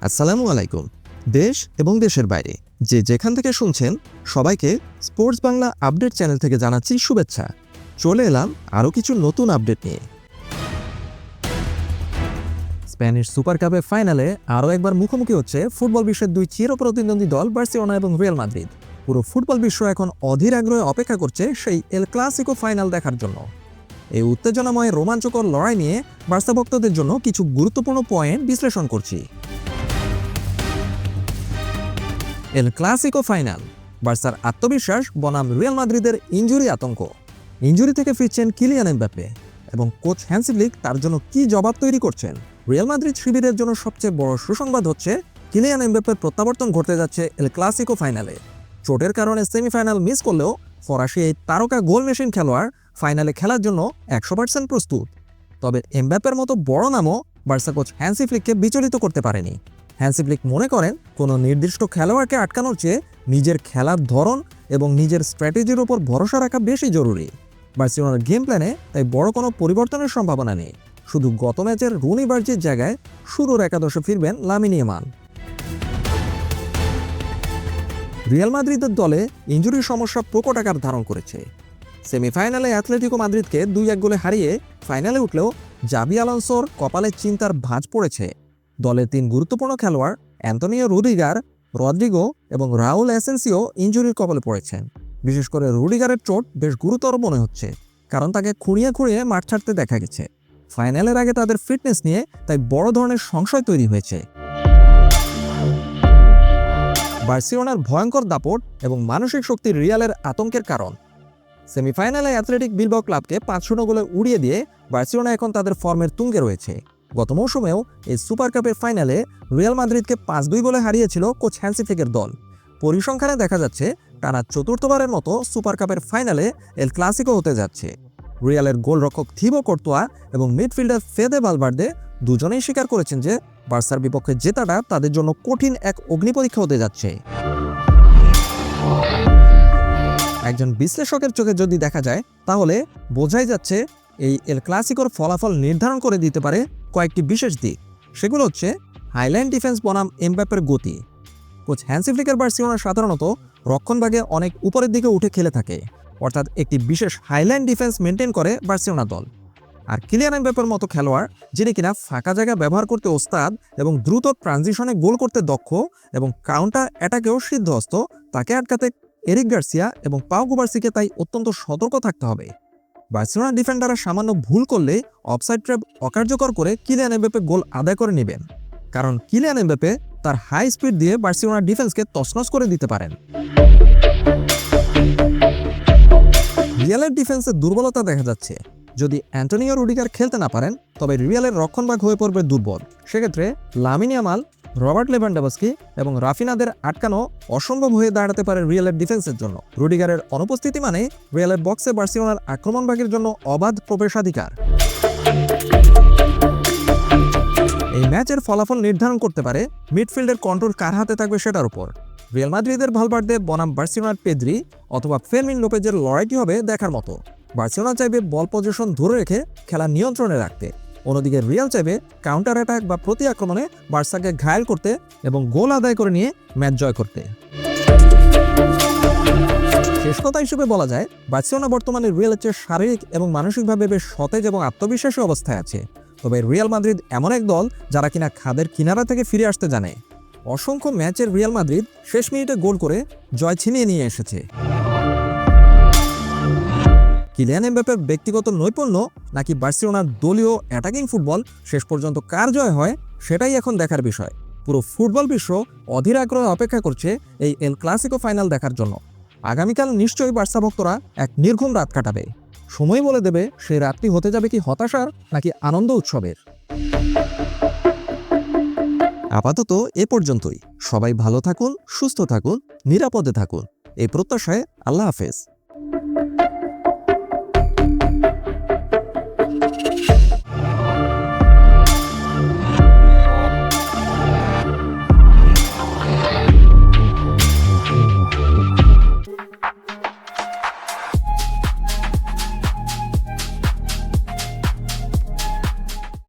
আসসালামু আলাইকুম। দেশ এবং দেশের বাইরে যে যেখান থেকে শুনছেন সবাইকে স্পোর্টস বাংলা আপডেট চ্যানেল থেকে জানাচ্ছি শুভেচ্ছা। চলে এলাম আরও কিছু নতুন আপডেট নিয়ে। স্প্যানিশ সুপার কাপের ফাইনালে আরও একবার মুখোমুখি হচ্ছে ফুটবল বিশ্বের দুই চিরপ্রতিদ্বন্দ্বী দল বার্সেলোনা এবং রিয়াল মাদ্রিদ। পুরো ফুটবল বিশ্ব এখন অধীর আগ্রহে অপেক্ষা করছে সেই এল ক্লাসিকো ফাইনাল দেখার জন্য। এই উত্তেজনাময় রোমাঞ্চকর লড়াই নিয়ে বার্সা ভক্তদের জন্য কিছু গুরুত্বপূর্ণ পয়েন্ট বিশ্লেষণ করছি। এল ক্লাসিকো ফাইনাল, বার্সার আত্মবিশ্বাস বনাম রিয়াল মাদ্রিদের ইনজুরি আতঙ্ক। ইনজুরি থেকে ফিরছেন কিলিয়ান এমবাপ্পে এবং কোচ হ্যান্সি ফ্লিক তার জন্য কি জবাব তৈরি করছেন। রিয়াল মাদ্রিদ শিবিরের জন্য সবচেয়ে বড় সুসংবাদ হচ্ছে কিলিয়ান এমবাপ্পের প্রত্যাবর্তন ঘটতে যাচ্ছে এল ক্লাসিকো ফাইনালে। চোটের কারণে সেমিফাইনাল মিস করলেও ফরাসি এই তারকা গোল মেশিন খেলোয়াড় ফাইনালে খেলার জন্য 100% প্রস্তুত। তবে এমবাপ্পের মতো বড় নামও বার্সা কোচ হ্যান্সি ফ্লিককে বিচলিত করতে পারেনি। হ্যান্সি ফ্লিক মনে করেন কোনো নির্দিষ্ট খেলোয়াড়কে আটকানোর চেয়ে নিজের খেলার ধরন এবং নিজের স্ট্র্যাটেজির উপর ভরসা রাখা বেশি জরুরি। বার্সেলোনার গেম প্ল্যানে তাই বড় কোনো পরিবর্তনের সম্ভাবনা নেই। শুধু গত ম্যাচের রুনি বার্জির জায়গায় শুরুর একাদশে ফিরবেন লামিন ইয়ামাল। রিয়াল মাদ্রিদের দলে ইনজুরির সমস্যা প্রকট আকার ধারণ করেছে। সেমিফাইনালে অ্যাথলেটিকো মাদ্রিদকে 2-1 গোলে হারিয়ে ফাইনালে উঠলেও জাভি আলোনসোর কপালে চিন্তার ভাঁজ পড়েছে। দলের 3 গুরুত্বপূর্ণ খেলোয়াড় অ্যান্তোনিও রুডিগার, রদ্রিগো এবং রাউল অ্যাসেন্সিও ইনজুরির কপালে পড়েছেন। বিশেষ করে রুডিগারের চোট বেশ গুরুতর মনে হচ্ছে, কারণ তাকে খুঁড়িয়ে খুঁড়িয়ে মাঠ ছাড়তে দেখা গেছে। ফাইনালের আগে তাদের ফিটনেস নিয়ে তাই বড় ধরনের সংশয় তৈরি হয়েছে। বার্সেলোনার ভয়ঙ্কর দাপট এবং মানসিক শক্তি রিয়ালের আতঙ্কের কারণ। সেমিফাইনালে অ্যাথলেটিক বিলবাও ক্লাবকে 5-0 গোলে উড়িয়ে দিয়ে বার্সেলোনা এখন তাদের ফর্মের তুঙ্গে রয়েছে। গত মৌসুমেও এই সুপার কাপের ফাইনালে রিয়াল মাদ্রিদকে 5-2 গোলে হারিয়েছিল কোচ হ্যান্সি ফ্লিকের দল। পরিসংখ্যানে দেখা যাচ্ছে টানা চতুর্থবারের মতো সুপার কাপের ফাইনালে এল ক্লাসিকো হতে যাচ্ছে। রিয়ালের গোলরক্ষক থিবো কর্তোয়া এবং মিডফিল্ডার ফেদে ভালভার্দে দুজনেই স্বীকার করেছেন যে বার্সার বিপক্ষে জেতাটা তাদের জন্য কঠিন এক অগ্নিপরীক্ষা হতে যাচ্ছে। একজন বিশ্লেষকের চোখে যদি দেখা যায় তাহলে বোঝাই যাচ্ছে এই এল ক্লাসিকোর ফলাফল নির্ধারণ করে দিতে পারে কয়েকটি বিশেষ দিক। সেগুলো হচ্ছে হাইল্যান্ড ডিফেন্স বনাম এমবাপ্পের গতি। কোচ হ্যান্সি ফ্লিকের বার্সেলোনা সাধারণত রক্ষণভাগে অনেক উপরের দিকে উঠে খেলে থাকে, অর্থাৎ একটি বিশেষ হাইল্যান্ড ডিফেন্স মেনটেন করে বার্সেলোনা দল। আর কিলিয়ান এমবাপ্পের মতো খেলোয়াড় যিনি কিনা ফাঁকা জায়গা ব্যবহার করতে ওস্তাদ এবং দ্রুত ট্রানজিশনে গোল করতে দক্ষ এবং কাউন্টার অ্যাটাকেও সিদ্ধহস্ত, তাকে আটকাতে এরিক গার্সিয়া এবং পাও কুবার্সিকে তাই অত্যন্ত সতর্ক থাকতে হবে। বার্সেলোনা ডিফেন্ডাররা সামান্য ভুল করলে অফসাইড ট্র্যাপ অকার্যকর করে কিলিয়ান এমবাপ্পে গোল আদায় করে নেবেন, কারণ কিলিয়ান এমবাপ্পে তার হাই স্পিড দিয়ে বার্সেলোনা ডিফেন্সকে তছনছ করে দিতে পারেন। রিয়ালের ডিফেন্সের দুর্বলতা দেখা যাচ্ছে। যদি অ্যান্টোনিও রুডিগার খেলতে না পারেন তবে রিয়ালের রক্ষণভাগ হয়ে পড়বে দুর্বল। সেক্ষেত্রে লামিন ইয়ামাল, রবার্ট লেভানডোভস্কি এবং রাফিনাদের আটকানো অসম্ভব হয়ে দাঁড়াতে পারে রিয়ালের ডিফেন্সের জন্য। রুডিগারের অনুপস্থিতি মানে রিয়ালের বক্সে বার্সেলোনার আক্রমণভাগের জন্য অবাধ প্রবেশাধিকার। এই ম্যাচের ফলাফল নির্ধারণ করতে পারে মিডফিল্ডের কন্ট্রোল কার হাতে থাকবে সেটার উপর। রিয়াল মাদ্রিদের ভালভার্দে বনাম বার্সেলোনার পেদ্রি অথবা ফেরমিন লোপেজের লড়াইটি হবে দেখার মতো। বার্সেলোনা চাইবে বল পজিশন ধরে রেখে খেলা নিয়ন্ত্রণে রাখতে, অন্যদিকে রিয়াল চাইবে কাউন্টার অ্যাটাক বা প্রতি আক্রমণে বার্সাকে ঘায়েল করতে এবং গোল আদায় করে নিয়ে ম্যাচ জয় করতে। শেষ কথা হিসেবে বলা যায় বার্সেলোনা বর্তমানে রিয়ালের চেয়ে শারীরিক এবং মানসিকভাবে বেশ সতেজ এবং আত্মবিশ্বাসী অবস্থায় আছে। তবে রিয়াল মাদ্রিদ এমন এক দল যারা কিনা খাদের কিনারা থেকে ফিরে আসতে জানে। অসংখ্য ম্যাচের রিয়াল মাদ্রিদ শেষ মিনিটে গোল করে জয় ছিনিয়ে নিয়ে এসেছে। কিলিয়ান এমবাপ্পের ব্যক্তিগত নৈপুণ্য নাকি বার্সেলোনার দলীয় অ্যাটাকিং ফুটবল, শেষ পর্যন্ত কার জয় হয় সেটাই এখন দেখার বিষয়। পুরো ফুটবল বিশ্ব অধীর আগ্রহে অপেক্ষা করছে এই এল ক্লাসিকো ফাইনাল দেখার জন্য। আগামীকাল নিশ্চয়ই বার্সা ভক্তরা এক নির্ঘুম রাত কাটাবে। সময় বলে দেবে সেই রাতটি হতে যাবে কি হতাশার নাকি আনন্দ উৎসবের। আপাতত এ পর্যন্তই। সবাই ভালো থাকুন, সুস্থ থাকুন, নিরাপদে থাকুন এই প্রত্যাশায় আল্লাহ হাফেজ।